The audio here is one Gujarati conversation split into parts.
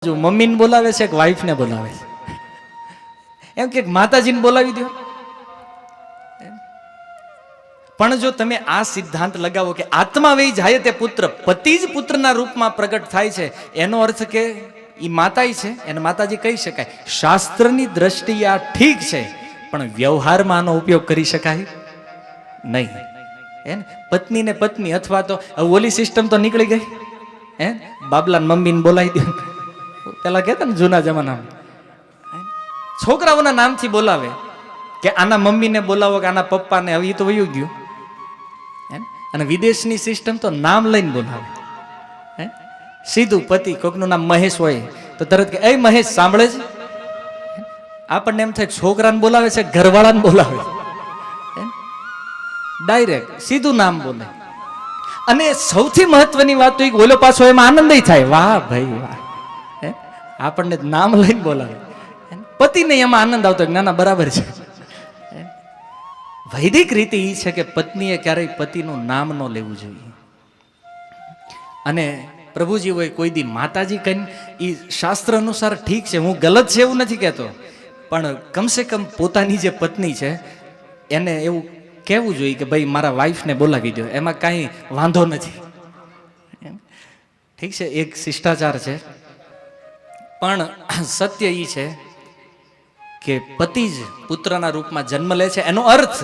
જો મમ્મીને બોલાવે છે કે વાઈફને બોલાવે છે? એમ કે માતાજીને બોલાવી દો. પણ જો તમે આ સિદ્ધાંત લગાવો કે આત્મા વહી જાય તે પુત્ર, પતિ જ પુત્રના રૂપમાં પ્રગટ થાય છે, એનો અર્થ કે એ માતાઈ છે, એને માતાજી કહી શકાય. શાસ્ત્રની દ્રષ્ટિએ આ ઠીક છે, પણ વ્યવહારમાં આનો ઉપયોગ કરી શકાય નહીં. હે ને, પત્ની ને પત્ની, અથવા તો ઓલી સિસ્ટમ તો નીકળી ગઈ. હે, બાબલા મમ્મીને બોલાવી દો. પેલા કહેતા ને જૂના જમાનામાં છોકરાઓના નામથી બોલાવે કે આના મમ્મીને બોલાવો કે આના પપ્પાને. હવે એ તો વયું ગયું. અને વિદેશની સિસ્ટમ તો નામ લઈને બોલાવે. સીધું પતિ, કોકનું નામ મહેશ હોય તો તરત કે એ મહેશ સાંભળે છે. આપણને એમ થાય છોકરાને બોલાવે છે, ઘરવાળાને બોલાવે છે. ડાયરેક્ટ સીધું નામ બોલે. અને સૌથી મહત્વની વાત તો ઓલો પાછો એમાં આનંદ થાય, વાહ ભાઈ વાહ, આપણને નામ લઈને બોલાવે. પતિને એમાં આનંદ આવતો, નાના બરાબર છે. વૈદિક રીતિ એ છે કે પત્નીએ ક્યારેય પતિનું નામ ન લેવું જોઈએ. અને પ્રભુજી હોય કોઈ દી માતાજી કહીને, એ શાસ્ત્ર અનુસાર ઠીક છે, હું ગલત છે એવું નથી કહેતો, પણ કમસે કમ પોતાની જે પત્ની છે એને એવું કહેવું જોઈએ કે ભાઈ મારા વાઈફને બોલાવી દો, એમાં કાંઈ વાંધો નથી. ઠીક છે, એક શિષ્ટાચાર છે. પણ સત્ય એ છે કે પતિ જ પુત્રના રૂપમાં જન્મ લે છે. એનો અર્થ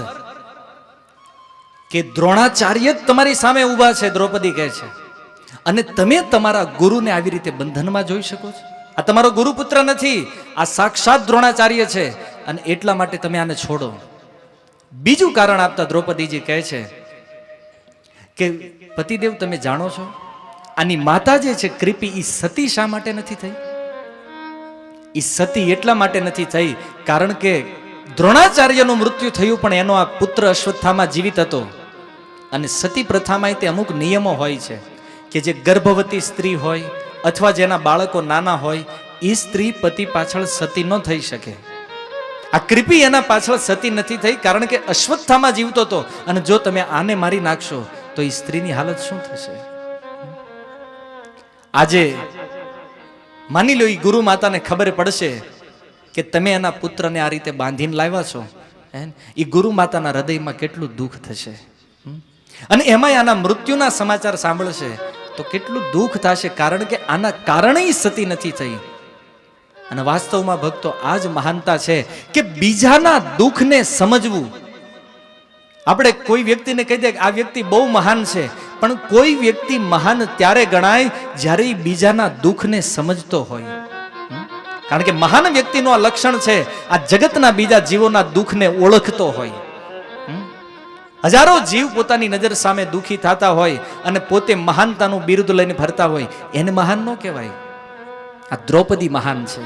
કે દ્રોણાચાર્ય જ તમારી સામે ઊભા છે, દ્રૌપદી કહે છે, અને તમે તમારા ગુરુને આવી રીતે બંધનમાં જોઈ શકો છો. આ તમારો ગુરુપુત્ર નથી, આ સાક્ષાત દ્રોણાચાર્ય છે, અને એટલા માટે તમે આને છોડો. બીજું કારણ આપતા દ્રૌપદીજી કહે છે કે પતિદેવ તમે જાણો છો, આની માતા જે છે કૃપી, એ સતી શા માટે નથી થઈ? એ સતી એટલા માટે નથી થઈ કારણ કે દ્રોણાચાર્યનું મૃત્યુ થયું, પણ એનો આ પુત્ર અશ્વત્થામા જીવિત હતો. અને સતી પ્રથામાં તે અમુક નિયમો હોય છે કે જે ગર્ભવતી સ્ત્રી હોય અથવા જેના બાળકો નાના હોય, એ સ્ત્રી પતિ પાછળ સતી ન થઈ શકે. આ કૃપી એના પાછળ સતી નથી થઈ કારણ કે અશ્વત્થામા જીવતો હતો, અને જો તમે આને મારી નાખશો તો એ સ્ત્રીની હાલત શું થશે? આજે માની લો એ ગુરુ માતાને ખબર પડશે કે તમે એના પુત્રને આ રીતે બાંધીને લાવ્યા છો, એ ગુરુ માતાના હૃદયમાં કેટલું દુઃખ થશે. અને એમાંય આના મૃત્યુના સમાચાર સાંભળશે તો કેટલું દુઃખ થશે, કારણ કે આના કારણે સતી નથી થઈ. અને વાસ્તવમાં ભક્તો આ જ મહાનતા છે કે બીજાના દુઃખને સમજવું. આપણે કોઈ વ્યક્તિને કહી દે કે આ વ્યક્તિ બહુ મહાન છે, પણ કોઈ વ્યક્તિ મહાન ત્યારે ગણાય જ્યારે એ બીજાના દુઃખને સમજતો હોય. કારણ કે મહાન વ્યક્તિનું આ લક્ષણ છે, આ જગતના બીજા જીવોના દુઃખને ઓળખતો હોય. હજારો જીવ પોતાની નજર સામે દુઃખી થતા હોય અને પોતે મહાનતાનું બિરુદ લઈને ફરતા હોય, એને મહાન ન કહેવાય. આ દ્રૌપદી મહાન છે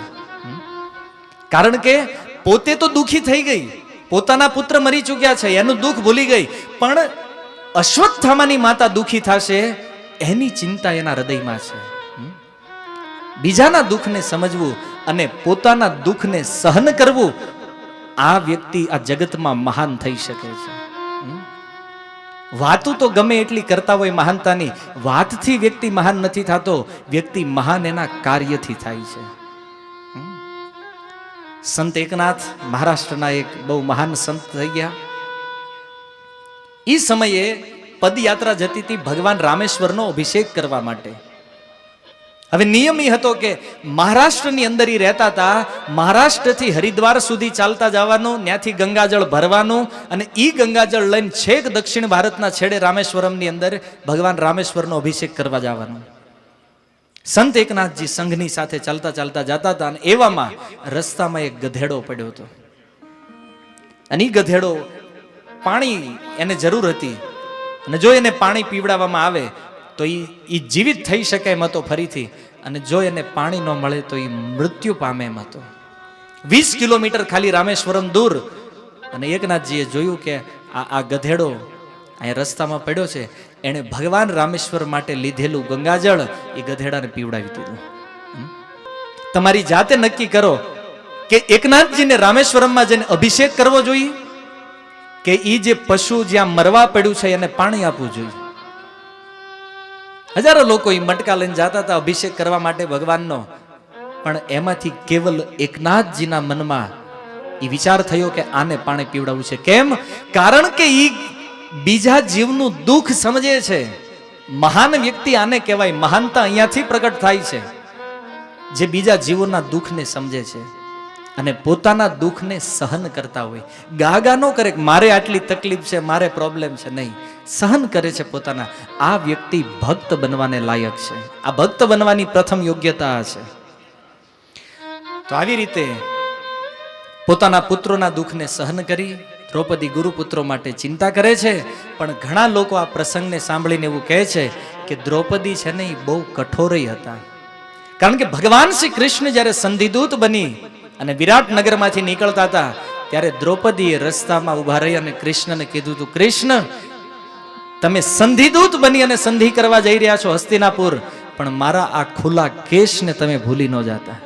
કારણ કે પોતે તો દુઃખી થઈ ગઈ, પોતાના પુત્ર મરી ચૂક્યા છે, એનું દુઃખ ભૂલી ગઈ, પણ અશ્વત્થામાની માતા દુઃખી થશે એની ચિંતા એના હૃદયમાં છે. બીજાના દુઃખને સમજવું અને પોતાના દુઃખને સહન કરવું, આ વ્યક્તિ આ જગતમાં મહાન થઈ શકે છે. વાતો તો ગમે એટલી કરતા હોય મહાનતાની, વાતથી વ્યક્તિ મહાન નથી થતો, વ્યક્તિ મહાન એના કાર્યથી થાય છે. સંત એકનાથ મહારાષ્ટ્રના એક બહુ મહાન સંત થઈ ગયા. એ સમયે પદયાત્રા જતી હતી ભગવાન રામેશ્વરનો અભિષેક કરવા માટે. હવે નિયમ એ હતો કે મહારાષ્ટ્રની અંદર એ રહેતા હતા, મહારાષ્ટ્રથી હરિદ્વાર સુધી ચાલતા જવાનું, ત્યાંથી ગંગાજળ ભરવાનું, અને એ ગંગાજળ લઈને છેક દક્ષિણ ભારતના છેડે રામેશ્વરમની અંદર ભગવાન રામેશ્વરનો અભિષેક કરવા જવાનું. સંત એકનાથજી સંઘની સાથે ચાલતા ચાલતા જતા હતા, અને એવામાં રસ્તામાં એક ગધેડો પડ્યો હતો. અને એ ગધેડો પાણી એને જરૂર હતી, અને જો એને પાણી પીવડાવવામાં આવે તો એ જીવિત થઈ શકે એમ હતો ફરીથી, અને જો એને પાણી ન મળે તો એ મૃત્યુ પામે એમ હતો. 20 કિલોમીટર ખાલી રામેશ્વરમ દૂર. અને એકનાથજીએ જોયું કે આ ગધેડો અહીંયા રસ્તામાં પડ્યો છે, એણે ભગવાન રામેશ્વર માટે લીધેલું ગંગાજળ એ ગધેડાને પીવડાવી દીધું. તમારી જાતે નક્કી કરો કે એકનાથજીને રામેશ્વરમમાં જઈને અભિષેક કરવો જોઈએ કે એ જે પશુ જ્યાં મરવા પડ્યું છે એને પાણી આપવું જોઈએ? હજારો લોકો એ મટકા લઈને જતા હતા અભિષેક કરવા માટે ભગવાનનો, પણ એમાંથી કેવલ એકનાથજીના મનમાં એ વિચાર થયો કે આને પાણી પીવડાવવું છે. કેમ? કારણ કે ઈ બીજા જીવનું દુઃખ સમજે છે. મહાન વ્યક્તિ આને કહેવાય. મહાનતા અહીંયાથી પ્રગટ થાય છે, જે બીજા જીવોના દુઃખને સમજે છે અને પોતાના દુઃખને સહન કરતા હોય. ગાગા ન કરે કે મારે આટલી તકલીફ છે, મારે પ્રોબ્લેમ છે, નહીં, સહન કરે છે પોતાના. આ વ્યક્તિ ભક્ત બનવાને લાયક છે. આ ભક્ત બનવાની પ્રથમ યોગ્યતા છે. તો આવી રીતે પોતાના પુત્રોના દુઃખને સહન કરી દ્રૌપદી ગુરુપુત્રો માટે ચિંતા કરે છે. પણ ઘણા લોકો આ પ્રસંગને સાંભળીને એવું કહે છે કે દ્રૌપદી છે ને એ બહુ કઠોરય હતા. કારણ કે ભગવાન શ્રી કૃષ્ણ જ્યારે સંધિદૂત બની અને વિરાટ નગરમાંથી નીકળતા હતા ત્યારે દ્રૌપદીએ રસ્તામાં ઉભા રહી અને કૃષ્ણને કીધું હતું, કૃષ્ણ, તમે સંધિદૂત બની અને સંધિ કરવા જઈ રહ્યા છો હસ્તિનાપુર, પણ મારા આ ખુલ્લા કેશને તમે ભૂલી ન જાતા.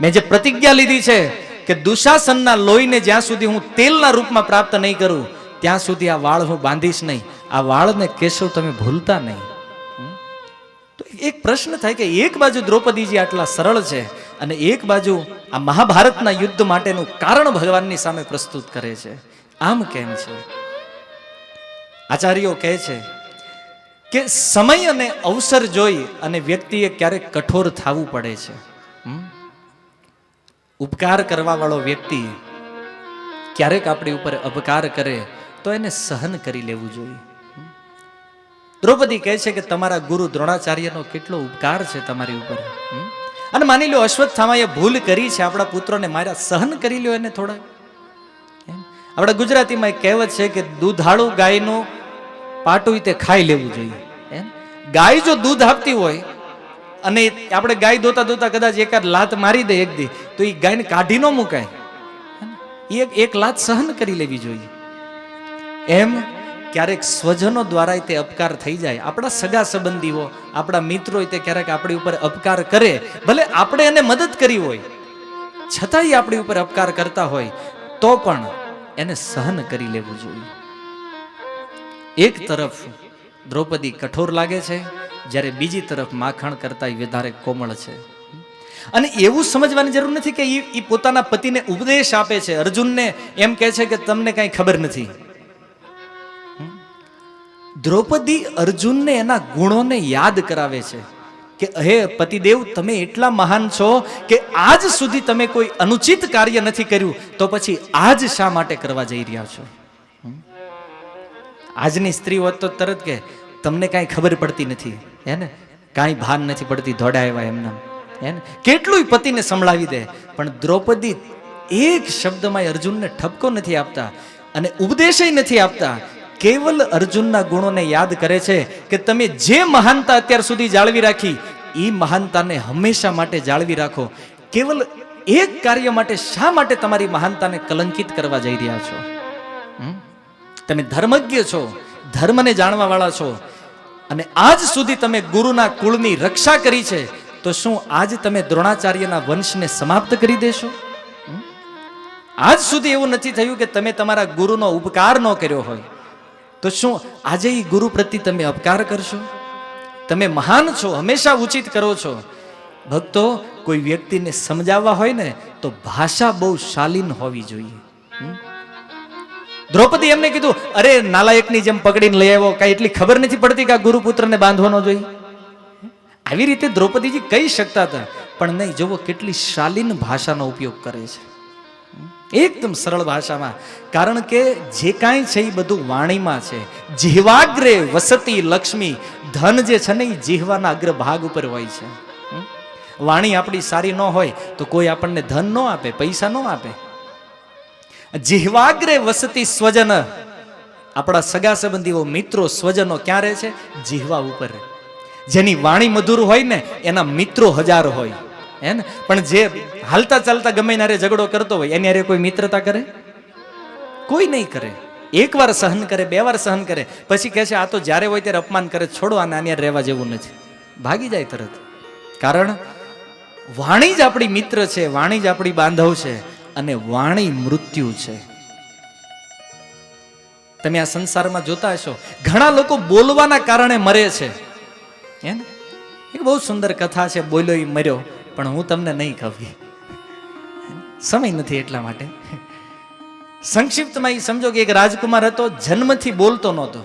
મેં જે પ્રતિજ્ઞા લીધી છે કે દુશાસનના લોહીને જ્યાં સુધી હું તેલના રૂપમાં પ્રાપ્ત નહીં કરું ત્યાં સુધી આ વાળ હું બાંધીશ નહીં. આ વાળને કેશવ તમે ભૂલતા નહીં. તો એક પ્રશ્ન થાય કે એક બાજુ દ્રૌપદીજી આટલા સરળ છે અને એક બાજુ આ મહાભારતના યુદ્ધ માટેનું કારણ ભગવાનની સામે પ્રસ્તુત કરે છે. આમ કેમ છે? આચાર્યો કહે છે કે સમય અને અવસર જોઈ અને વ્યક્તિએ ક્યારેક કઠોર થવું પડે છે. ઉપકાર કરવા વાળો વ્યક્તિ ક્યારેક આપણી ઉપર અપકાર કરે તો એને સહન કરી લેવું જોઈએ. દ્રૌપદી કહે છે કે તમારા ગુરુ દ્રોણાચાર્યનો કેટલો ઉપકાર છે તમારી ઉપર. અને માની લો અશ્વત્થામાએ ભૂલ કરી છે, આપણા પુત્રોને માર્યા, સહન કરી લ્યો એને થોડા. આપણા ગુજરાતીમાં એક કહેવત છે કે દૂધાળું ગાયનું પાટું તે ખાઈ લેવું જોઈએ. ગાય જો દૂધ આપતી હોય અને આપણે ગાય દોતા દોતા કદાચ એકાદ લાત મારી દે એક દી, તો એ ગાયને કાઢી ન મુકાય. એક લાત સહન કરી લેવી જોઈએ. એમ ક્યારેક સ્વજનો દ્વારા તે અપકાર થઈ જાય. આપણા સગા સંબંધીઓ, આપણા મિત્રો તે ક્યારેક આપણી ઉપર અપકાર કરે, ભલે આપણે એને મદદ કરી હોય છતાંય આપણી ઉપર અપકાર કરતા હોય તો પણ એને સહન કરી લેવું જોઈએ. એક તરફ દ્રૌપદી કઠોર લાગે છે, જ્યારે બીજી તરફ માખણ કરતા વધારે કોમળ છે. અને એવું સમજવાની જરૂર નથી કે એ પોતાના પતિને ઉપદેશ આપે છે. અર્જુનને એમ કહે છે કે તમને કઈ ખબર નથી. દ્રૌપદી અર્જુનને એના ગુણોને યાદ કરાવે છે કે હે પતિદેવ, તમે એટલા મહાન છો કે આજ સુધી તમે કોઈ અનુચિત કાર્ય નથી કર્યું, તો પછી આજ શા માટે કરવા જઈ રહ્યા છો? આજની સ્ત્રી હોત તો તરત કે તમને કાંઈ ખબર પડતી નથી, હે ને, કાંઈ ભાન નથી પડતી, ધોડા આવ્યા એમના, હે ને, કેટલું પતિને સંભળાવી દે. પણ દ્રૌપદી એક શબ્દમાં અર્જુનને ઠપકો નથી આપતા અને ઉપદેશય નથી આપતા. કેવલ અર્જુનના ગુણોને યાદ કરે છે કે તમે જે મહાનતા અત્યાર સુધી જાળવી રાખી એ મહાનતાને હંમેશા માટે જાળવી રાખો. કેવલ એક કાર્ય માટે શા માટે તમારી મહાનતાને કલંકિત કરવા જઈ રહ્યા છો? તમે ધર્મજ્ઞ છો, ધર્મને જાણવા વાળા છો અને આજ સુધી તમે ગુરુના કુળની રક્ષા કરી છે, તો શું આજ તમે દ્રોણાચાર્યના વંશને સમાપ્ત કરી દેશો? આજ સુધી એવું નથી થયું કે તમે તમારા ગુરુનો ઉપકાર ન કર્યો હોય, તો શું આજે એ ગુરુ પ્રત્યે તમે અપકાર કરશો? તમે મહાન છો, હંમેશા ઉચિત કરો છો. ભક્તો, કોઈ વ્યક્તિને સમજાવવા હોય ને તો ભાષા બહુ શાલીન હોવી જોઈએ. દ્રૌપદી એમને કીધું, અરે નાલાયકની જેમ પકડીને લઈ આવ્યો, કઈ એટલી ખબર નથી પડતી કે આ ગુરુપુત્રને બાંધવાનો જોઈએ? આવી રીતે દ્રૌપદીજી કહી શકતા હતા, પણ નહીં, જોવો કેટલી શાલીન ભાષાનો ઉપયોગ કરે છે, એકદમ સરળ ભાષામાં. કારણ કે જે કાંઈ છે એ બધું વાણીમાં છે. જીહવાગ્રે વસતી લક્ષ્મી. ધન જે છે ને એ જીહવાના અગ્ર ભાગ ઉપર હોય છે. વાણી આપણી સારી ન હોય તો કોઈ આપણને ધન ન આપે, પૈસા ન આપે. જીહવાગ્રે વસતી સ્વજન. આપણા સગા સંબંધીઓ, મિત્રો, સ્વજનો ક્યાં રહે છે? જીહવા ઉપર. જેની વાણી મધુર હોય ને એના મિત્રો હજાર હોય, હે ને. પણ જે હાલતા ચાલતા ગમે નારે ઝઘડો કરતો હોય એની હારે કોઈ મિત્રતા કરે? કોઈ નહીં કરે. એક વાર સહન કરે, બે વાર સહન કરે, પછી કહે છે આ તો જ્યારે હોય ત્યારે અપમાન કરે, છોડો, આને આની હારે રહેવા જેવું નથી, ભાગી જાય તરત. કારણ વાણી જ આપણી મિત્ર છે, વાણી જ આપણી બાંધવ છે અને વાણી મૃત્યુ છે. તમે આ સંસારમાં જોતા હશો, ઘણા લોકો બોલવાના કારણે મરે છે, હે ને. એક બહુ સુંદર કથા છે, બોલ્યો એ મર્યો. પણ હું તમને નહીં કહું, સમય નથી એટલા માટે. સંક્ષિપ્તમાં એ સમજો કે એક રાજકુમાર હતો, જન્મથી બોલતો નહોતો.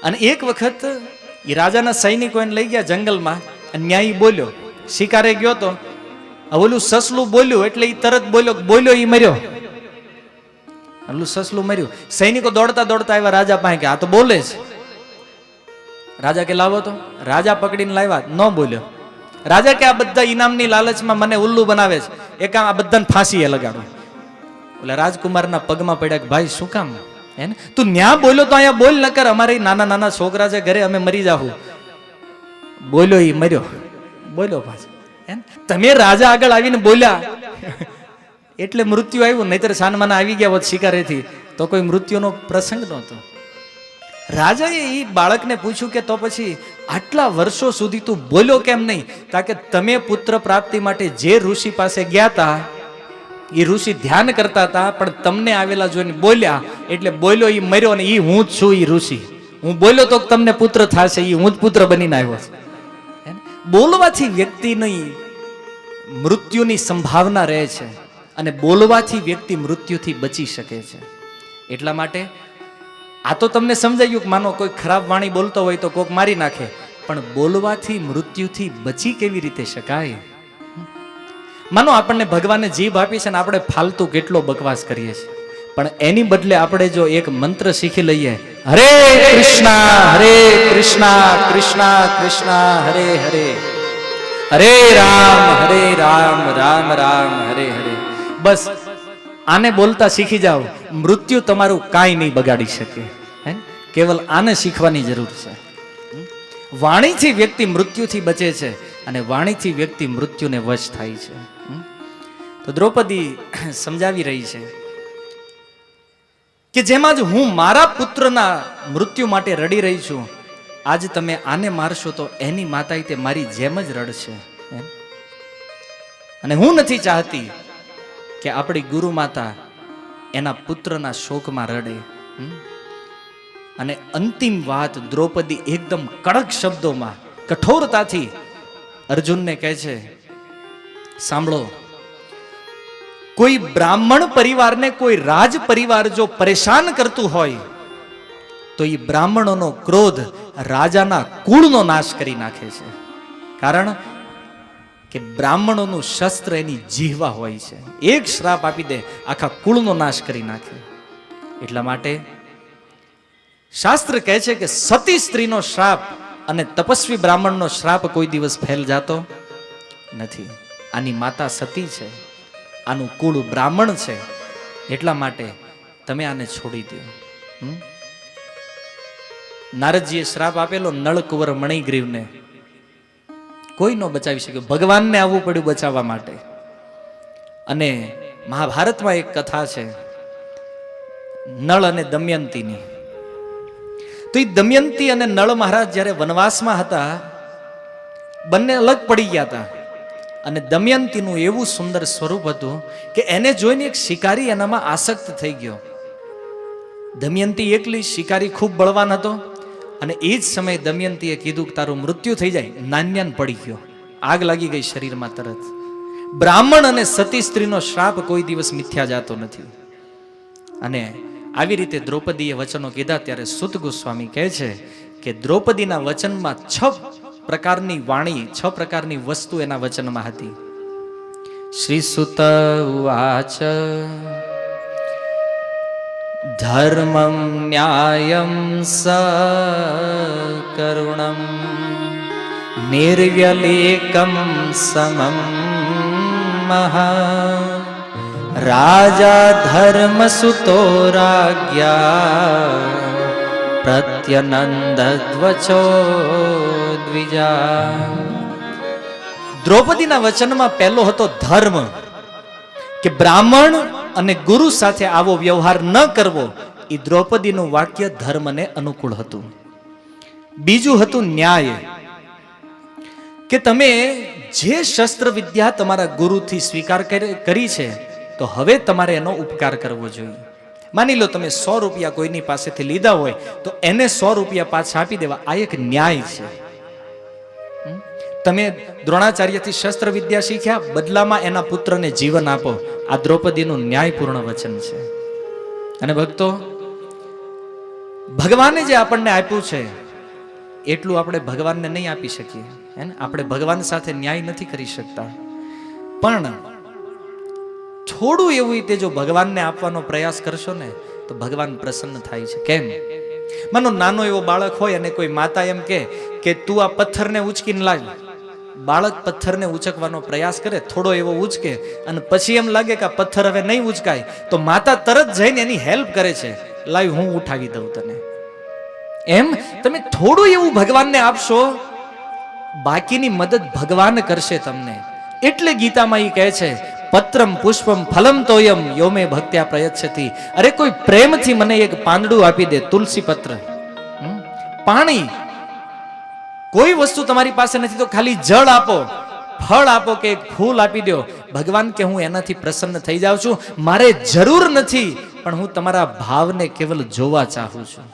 અને એક વખત એ રાજાના સૈનિકો એને લઈ ગયા જંગલમાં, અને ન્યાય બોલ્યો, શિકારે ગયો તો ઓલું સસલું બોલ્યું એટલે એ તરત બોલ્યો એ મર્યો. ઓલું સસલું મર્યું. સૈનિકો દોડતા દોડતા આવ્યા રાજા પાસે કે આ તો બોલે છે. રાજા કે લાવો તો. રાજા પકડીને લાવ્યા, ન બોલ્યો. રાજા કે આ બધા ઇનામની લાલચમાં મને ઉલ્લુ બનાવે છે, એક આ બધાને ફાંસીએ લગાડો. એટલે રાજકુમારના પગમાં પડ્યા કે ભાઈ શું કામ હે ને, તું ન્યા બોલ્યો તો અહીંયા બોલ ન કર, અમારે નાના નાના છોકરા છે ઘરે, અમે મરી જાહું. બોલ્યો એ મર્યો. બોલ્યો પાછો હે, તમે રાજા આગળ આવીને બોલ્યા એટલે મૃત્યુ આવ્યું, નહીતર સાનમાના આવી ગયા હોત શિકારેથી તો કોઈ મૃત્યુનો પ્રસંગ નહોતો. રાજાએ એ બાળકને પૂછ્યું કે તો પછી આટલા વર્ષો સુધી તું બોલ્યો કેમ નહીં? કારણ કે તમે પુત્ર પ્રાપ્તિ માટે જે ઋષિ પાસે ગયા હતા એ ઋષિ ધ્યાન કરતા હતા, પણ તમને આવેલા જોઈને બોલ્યા એટલે બોલ્યો એ મર્યો, અને એ હું જ છું એ ઋષિ. હું બોલ્યો તો તમને પુત્ર થશે, એ હું જ પુત્ર બનીને આવ્યો છું. બોલવાથી વ્યક્તિની મૃત્યુની સંભાવના રહે છે, અને બોલવાથી વ્યક્તિ મૃત્યુથી બચી શકે છે. એટલા માટે આ તો તમને સમજાયું કે માનો કોઈ ખરાબ વાણી બોલતો હોય તો કોક મારી નાખે, પણ બોલવાથી મૃત્યુથી બચી કેવી રીતે શકાય? માનો આપણને ભગવાને જીભ આપી છે ને આપણે ફાલતુ કેટલો બકવાસ કરીએ છીએ, પણ એની બદલે આપણે જો એક મંત્ર શીખી લઈએ, હરે કૃષ્ણ કૃષ્ણ કૃષ્ણ હરે હરે, હરે રામ રામ રામ હરે હરે, બસ આને બોલતા શીખી જાઓ, મૃત્યુ તમારું કાંઈ નહીં બગાડી શકે. કેવલ આને શીખવાની જરૂર છે. વાણીથી વ્યક્તિ મૃત્યુથી બચે છે, અને વાણીથી વ્યક્તિ મૃત્યુને વશ થાય છે. તો દ્રૌપદી સમજાવી રહી છે કે જેમાં જ હું મારા પુત્રના મૃત્યુ માટે રડી રહી છું, આજ તમે આને મારશો તો એની માતા તે મારી જેમ જ રડશે. અને હું નથી ચાહતી કે આપણી ગુરુ માતા એના પુત્રના શોકમાં રડે. અને અંતિમ વાત દ્રૌપદી એકદમ કડક શબ્દોમાં કઠોરતાથી અર્જુનને કહે છે, સાંભળો, કોઈ બ્રાહ્મણ પરિવારને કોઈ રાજ પરિવાર જો પરેશાન કરતું હોય તો એ બ્રાહ્મણોનો ક્રોધ રાજાના કુળનો નાશ કરી નાખે છે. કારણ કે બ્રાહ્મણોનું શસ્ત્ર એની જીહવા હોય છે, એક શ્રાપ આપી દે આખા કુળનો નાશ કરી નાખે. એટલા માટે શાસ્ત્ર કહે છે કે સતી સ્ત્રીનો શ્રાપ અને તપસ્વી બ્રાહ્મણનો શ્રાપ કોઈ દિવસ ફેલ જાતો નથી. આની માતા સતી છે, આનું કુળ બ્રાહ્મણ છે, એટલા માટે તમે આને છોડી દો. નારદજીએ શ્રાપ આપેલો નળકુંવર મણિગ્રીવને, કોઈ ન બચાવી શક્યો, ભગવાનને આવવું પડ્યું બચાવવા માટે. અને મહાભારતમાં એક કથા છે નળ અને દમયંતીની. તો એ દમયંતી અને નળ મહારાજ જ્યારે વનવાસમાં હતા, બંને અલગ પડી ગયા હતા. અને દમયંતીનું એવું સુંદર સ્વરૂપ હતું કે એને જોઈને એક શિકારી એનામાં આસક્ત થઈ ગયો. દમયંતી એકલી, શિકારી ખૂબ બળવાન હતો. અને એ જ સમયે દમયંતીએ કીધું કે તારું મૃત્યુ થઈ જાય, નાન્યાન પડી ગયો, આગ લાગી ગઈ શરીરમાં તરત. બ્રાહ્મણ અને સતી સ્ત્રીનો શ્રાપ કોઈ દિવસ મિથ્યા જાતો નથી. અને આવી રીતે દ્રૌપદીએ વચનો કીધા ત્યારે સુત ગોસ્વામી કહે છે કે દ્રૌપદીના વચનમાં 6 પ્રકારની વાણી, 6 પ્રકારની વસ્તુ એના વચનમાં હતી. શ્રી સુત ઉવાચ ધર્મં ન્યાયં સકરુણં નિર્વ્યલેકં સમં મહા રાજા ધર્મસુતો રાજ્યા પ્રત્યનંદધ્વચો દ્વિજા. દ્રૌપદીના વચનમાં પહેલો હતો ધર્મ, કે બ્રાહ્મણ અને ગુરુ સાથે આવો વ્યવહાર ન કરવો. એ દ્રૌપદીનું વાક્ય ધર્મને અનુકૂળ હતું. બીજું હતું ન્યાય, કે તમે જે શસ્ત્ર વિદ્યા તમારા ગુરુથી સ્વીકાર કરી છે તો હવે તમારે એનો ઉપકાર કરવો જોઈએ. માની લો તમે 100 રૂપિયા કોઈની પાસેથી લીધા હોય તો એને 100 રૂપિયા પાછા આપી દેવા, આ એક ન્યાય છે. તમે દ્રોણાચાર્યથી શસ્ત્ર વિદ્યા શીખ્યા, બદલામાં એના પુત્રને જીવન આપો. આ દ્રૌપદીનું ન્યાયપૂર્ણ વચન છે. અને ભક્તો, ભગવાને જે આપણને આપ્યું છે એટલું આપણે ભગવાનને નહીં આપી શકીએ, હે ને? આપણે ભગવાન સાથે ન્યાય નથી કરી શકતા, પણ થોડું એવું રીતે જો ભગવાનને આપવાનો પ્રયાસ કરશો ને તો ભગવાન પ્રસન્ન થાય છે. કેમ? માનો નાનો એવો બાળક હોય અને કોઈ માતા એમ કે તું આ પથ્થરને ઉચકીને લાવ. બાળક પથ્થરને ઉચકવાનો પ્રયાસ કરે, થોડો એવો ઉચકે અને પછી એમ લાગે કે આ પથ્થર હવે નહીં ઉચકાય, તો માતા તરત જઈને એની હેલ્પ કરે છે, લાવ હું ઉઠાવી દઉં તને. એમ તમે થોડું એવું ભગવાનને આપશો, બાકીની મદદ ભગવાન કરશે તમને. એટલે ગીતામાં એ કહે છે, પત્રમ પુષ્પમ ફલમ તોયમ યોમે ભક્ત્યા પ્રયચ્છતિ. અરે કોઈ પ્રેમથી મને એક પાંદડું આપી દે, તુલસી પત્ર, પાણી, કોઈ વસ્તુ તમારી પાસે નથી તો ખાલી જળ આપો, ફળ આપો કે એક ફૂલ આપી દો. ભગવાન કે હું એનાથી પ્રસન્ન થઈ જાઉં છું, મારે જરૂર નથી, પણ હું તમારા ભાવને કેવલ જોવા ચાહું છું.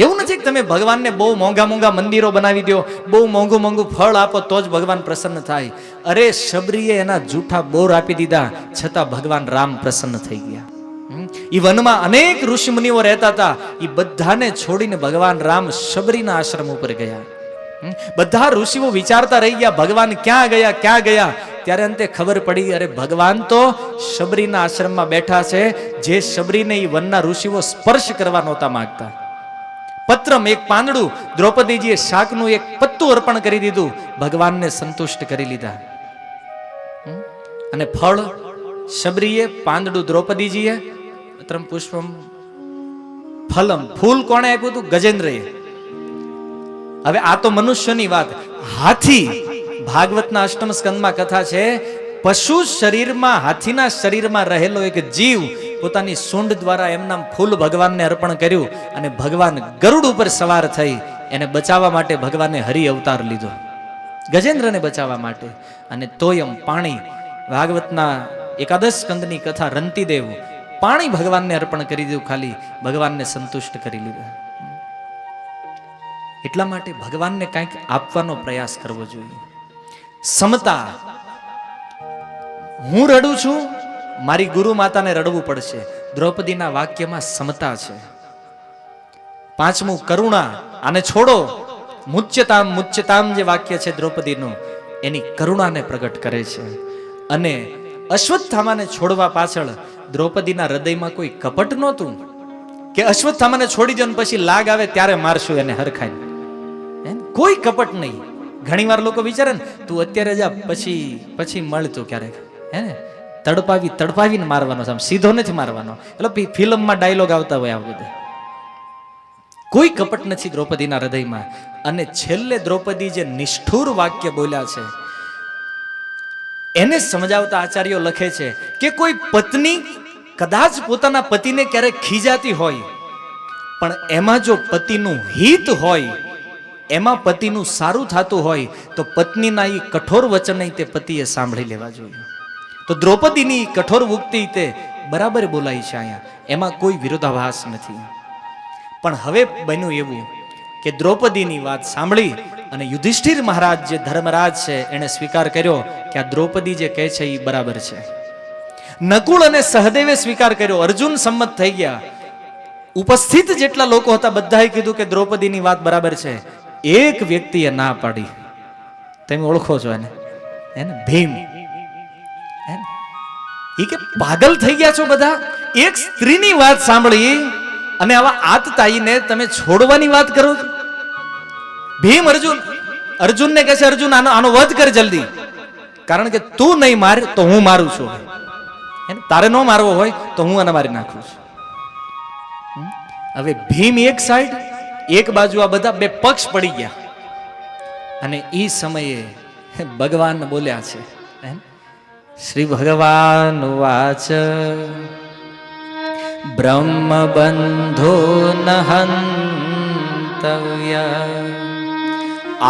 એવું નથી કે તમે ભગવાનને બહુ મોંઘા મોંઘા મંદિરો બનાવી દો, બહુ મોંઘું મોંઘું ફળ આપો તો જ ભગવાન પ્રસન્ન થાય. અરે શબરીએ એના જૂઠા બોર આપી દીધા, છતાં ભગવાન રામ પ્રસન્ન થઈ ગયા. એ વનમાં અનેક ઋષિ મુનિઓ રહેતા હતા, એ બધાને છોડીને ભગવાન રામ શબરીના આશ્રમ ઉપર ગયા. બધા ઋષિઓ વિચારતા રહી ગયા, ભગવાન ક્યાં ગયા. ત્યારે અંતે ખબર પડી, અરે ભગવાન તો શબરીના આશ્રમમાં બેઠા છે, જે શબરીને એ વનના ઋષિઓ સ્પર્શ કરવા નહોતા માંગતા. પત્રમ, એક પાંદડું, દ્રૌપદીજીએ શાકનું એક પત્તું અર્પણ કરી દીધું, ભગવાનને સંતુષ્ટ કરી લીધા. અને ફળ શબરીએ, પાંદડું દ્રૌપદીજીએ, પત્રમ પુષ્પમ ફલમ, ફૂલ કોણે આપ્યું હતું? ગજેન્દ્રએ. હવે આ તો મનુષ્યની વાત. હાથી, ભાગવતના અષ્ટમ સ્કંદમાં કથા છે, પશુ શરીરમાં, હાથીના શરીરમાં રહેલો એક જીવ પોતાની સૂંઢ દ્વારા એમના ફૂલ ભગવાનને અર્પણ કર્યું, અને ભગવાન ગરુડ ઉપર સવાર થઈ એને બચાવવા માટે ભગવાને હરિ અવતાર લીધો, ગજેન્દ્રને બચાવવા માટે. અને તોયમ, પાણી, ભાગવતના એકાદશ સ્કંદની કથા, રંતીદેવ પાણી ભગવાનને અર્પણ કરી દીધું, ખાલી ભગવાનને સંતુષ્ટ કરી લીધા. એટલા માટે ભગવાનને કંઈક આપવાનો પ્રયાસ કરવો જોઈએ. સમતા, હું રડું છું, મારી ગુરુ માતાને રડવું પડશે. દ્રૌપદીના વાક્યમાં સમતા છે. પાંચમું કરુણા, આને છોડો. મુચ્યતામ જે વાક્ય છે દ્રૌપદીનું, એની કરુણાને પ્રગટ કરે છે. અને અશ્વત્થામાને છોડવા પાછળ દ્રૌપદીના હૃદયમાં કોઈ કપટ નહોતું કે અશ્વત્થામાને છોડી દો ને પછી લાગ આવે ત્યારે મારશું એને હરખાઈને. કોઈ કપટ નહીં. ઘણી વાર લોકો વિચારે ને, તું અત્યારે જા, પછી મળતું ક્યારેક, હે ને? તડપાવીને મારવાનો છે, સીધો નથી મારવાનો. એટલે ફિલ્મમાં ડાયલોગ આવતા હોય આ બધા. કોઈ કપટ નથી દ્રૌપદીના હૃદયમાં. અને છેલ્લે દ્રૌપદી જે નિષ્ઠુર વાક્ય બોલ્યા છે એને સમજાવતા આચાર્યો લખે છે કે કોઈ પત્ની કદાચ પોતાના પતિને ક્યારેક ખીજાતી હોય, પણ એમાં જો પતિનું હિત હોય, એમાં પતિનું સારું થતું હોય, તો પત્નીના એ કઠોર વચન તે પતિએ સાંભળી લેવા જોઈએ. તો દ્રૌપદીની કઠોર ઉક્તિ તે બરાબર બોલાય છે અહીંયા, એમાં કોઈ વિરોધાભાસ નથી. પણ હવે બન્યું એવું કે દ્રૌપદીની વાત સાંભળી અને યુધિષ્ઠિર મહારાજ જે ધર્મરાજ છે એને સ્વીકાર કર્યો કે આ દ્રૌપદી જે કહે છે એ બરાબર છે. નકુળ અને સહદેવે સ્વીકાર કર્યો, અર્જુન સંમત થઈ ગયા. ઉપસ્થિત જેટલા લોકો હતા બધાએ કીધું કે દ્રૌપદીની વાત બરાબર છે. એક વ્યક્તિએ ના પાડી. તમે ઓળખો છો એને, ભીમ. એ કે પાગલ થઈ ગયા છો બધા, એક સ્ત્રીની વાત સાંભળી અને આવા આતતાઈને તમે છોડવાની વાત કરો છો. ભીમ અર્જુનને કહે છે, અર્જુન આનો વધ કર જલ્દી, કારણ કે તું નહીં માર તો હું મારું છું, તારે ન મારવો હોય તો હું આને મારી નાખું છું. હવે ભીમ એક સાઈડ, એક બાજુ આ બધા બે પક્ષ પડી ગયા. અને એ સમયે ભગવાન બોલ્યા છે, શ્રી ભગવાન વાચ બ્રહ્મ બંધો નહંતવ્ય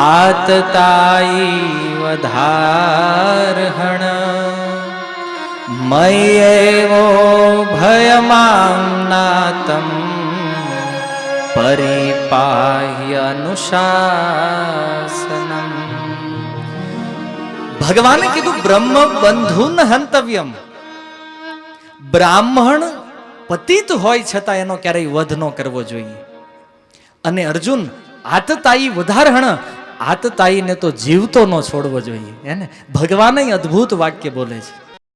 આતતાઈ વધારહણ મય્યેવો ભયમામ્નાતમ પરિપાહ્ય અનુશાસનમ. ભગવાને કીધું બ્રહ્મ બંધુન હંતવ્યમ. બ્રાહ્મણ પતિત હોય છતાં એનો ક્યારેય વધ ન કરવો જોઈએ. અને અર્જુન આતતાઈ વધારહણ, આતતાઈને તો જીવતો ન છોડવો જોઈએ. હે ને? ભગવાન અદ્ભુત વાક્ય બોલે છે.